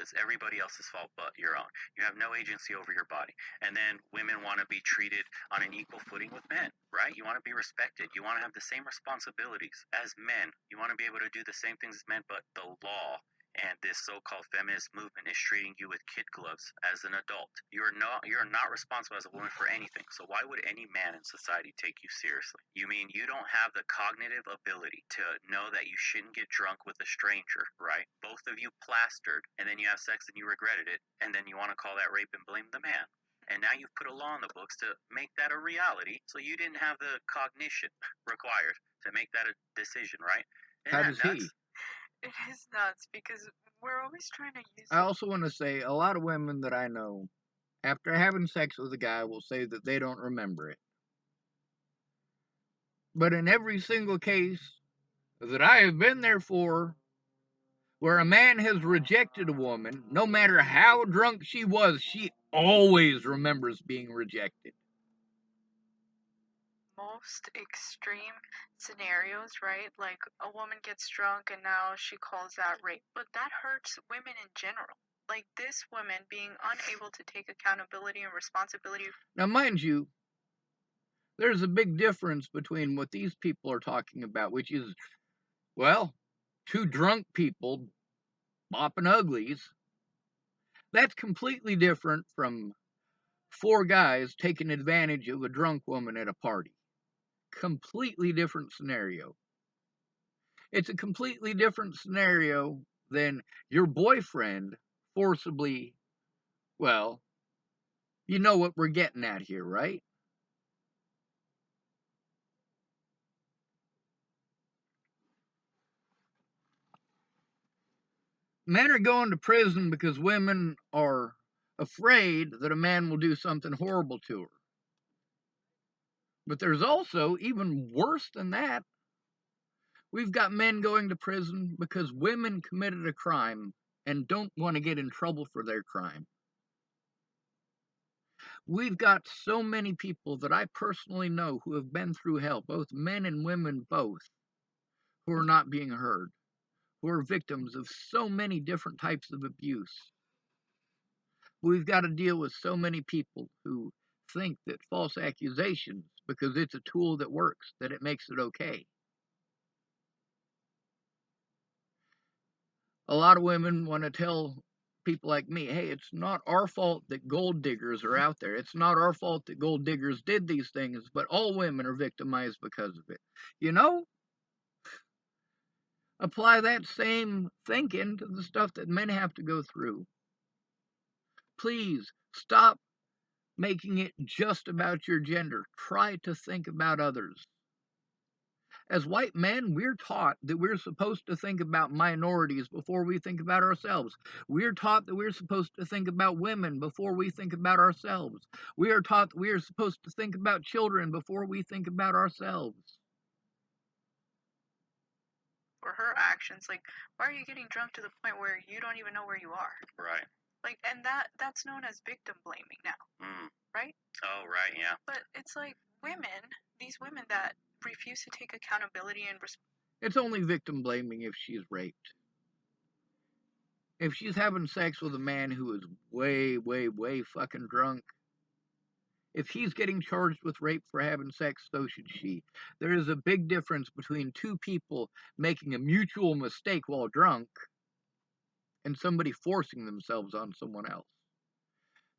It's everybody else's fault but your own. You have no agency over your body. And then women want to be treated on an equal footing with men, right? You want to be respected. You want to have the same responsibilities as men. You want to be able to do the same things as men, but the law and this so-called feminist movement is treating you with kid gloves as an adult. You're not responsible as a woman for anything. So why would any man in society take you seriously? You mean you don't have the cognitive ability to know that you shouldn't get drunk with a stranger, right? Both of you plastered, and then you have sex and you regretted it, and then you want to call that rape and blame the man. And now you've put a law in the books to make that a reality, so you didn't have the cognition required to make that a decision, right? How does he? It is nuts because we're always trying to use. I also want to say a lot of women that I know, after having sex with a guy, will say that they don't remember it. But in every single case that I have been there for, where a man has rejected a woman, no matter how drunk she was, she always remembers being rejected. Most extreme scenarios, right? Like a woman gets drunk and now she calls that rape. But that hurts women in general. Like this woman being unable to take accountability and responsibility. Now, mind you, there's a big difference between what these people are talking about, which is, well, two drunk people bopping uglies. That's completely different from four guys taking advantage of a drunk woman at a party. Completely different scenario. It's a completely different scenario than your boyfriend forcibly, well, you know what we're getting at here, right? Men are going to prison because women are afraid that a man will do something horrible to her. But there's also, even worse than that, we've got men going to prison because women committed a crime and don't want to get in trouble for their crime. We've got so many people that I personally know who have been through hell, both men and women both, who are not being heard, who are victims of so many different types of abuse. We've got to deal with so many people who think that false accusations, because it's a tool that works, that it makes it okay. A lot of women want to tell people like me, hey, it's not our fault that gold diggers are out there. It's not our fault that gold diggers did these things, but all women are victimized because of it. You know, apply that same thinking to the stuff that men have to go through. Please stop making it just about your gender. Try to think about others. As white men, we're taught that we're supposed to think about minorities before we think about ourselves. We're taught that we're supposed to think about women before we think about ourselves. We are taught that we are supposed to think about children before we think about ourselves. For her actions, like, why are you getting drunk to the point where you don't even know where you are? Right. Like, and that's known as victim blaming now, right? Oh, right, yeah. But it's like these women that refuse to take accountability and it's only victim blaming if she's raped. If she's having sex with a man who is way, way, way fucking drunk, If he's getting charged with rape for having sex, so should she. There is a big difference between two people making a mutual mistake while drunk and somebody forcing themselves on someone else.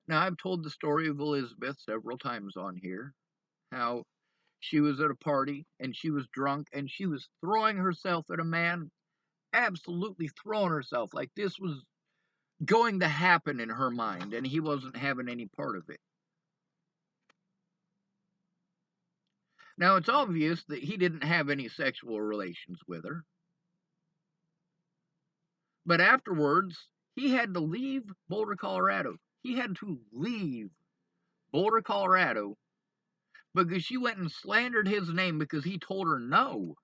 Now, I've told the story of Elizabeth several times on here, how she was at a party and she was drunk and she was throwing herself at a man, absolutely throwing herself like this was going to happen in her mind, and he wasn't having any part of it. Now, it's obvious that he didn't have any sexual relations with her, but afterwards, he had to leave Boulder, Colorado. He had to leave Boulder, Colorado, because she went and slandered his name because he told her no.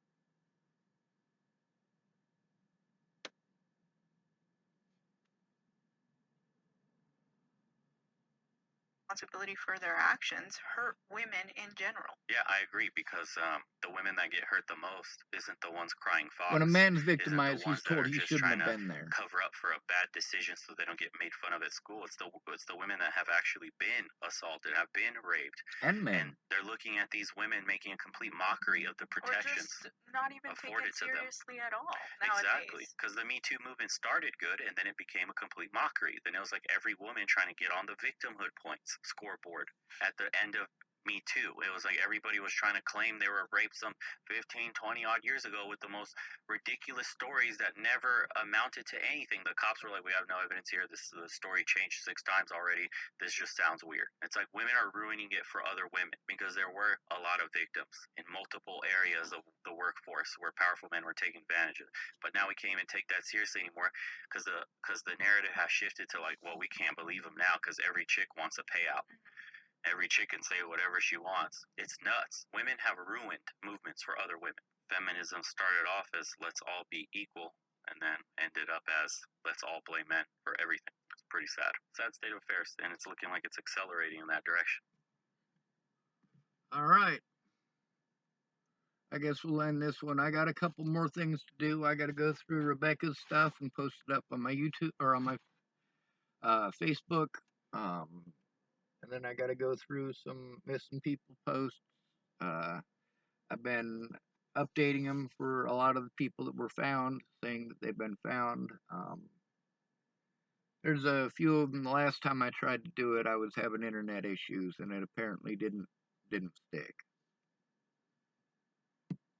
Responsibility for their actions hurt women in general. Yeah, I agree, because the women that get hurt the most isn't the ones crying fox. When a man's Isn't the victimized, he's ones that told are he just shouldn't trying have to been there. cover up for a bad decision so they don't get made fun of at school. It's the women that have actually been assaulted, have been raped, And men. and they're looking at these women making a complete mockery of the protections. Or just not even take afforded it to them. seriously at all Exactly, nowadays. because the Me Too movement started good, and then it became a complete mockery. Then it was like every woman trying to get on the victimhood points scoreboard at the end of Me Too. It was like everybody was trying to claim they were raped some 15, 20 odd years ago with the most ridiculous stories that never amounted to anything. The cops were like, we have no evidence here. The story changed 6 times already. This just sounds weird. It's like women are ruining it for other women, because there were a lot of victims in multiple areas of the workforce where powerful men were taking advantage of it. But now we can't even take that seriously anymore, because the narrative has shifted to like, well, we can't believe them now because every chick wants a payout. Every chick can say whatever she wants. It's nuts. Women have ruined movements for other women. Feminism started off as let's all be equal, and then ended up as let's all blame men for everything. It's pretty sad. Sad state of affairs, and it's looking like it's accelerating in that direction. All right. I guess we'll end this one. I got a couple more things to do. I got to go through Rebecca's stuff and post it up on my YouTube or on my Facebook. And then I got to go through some missing people posts. I've been updating them for a lot of the people that were found, saying that they've been found. There's a few of them. The last time I tried to do it, I was having internet issues, and it apparently didn't stick.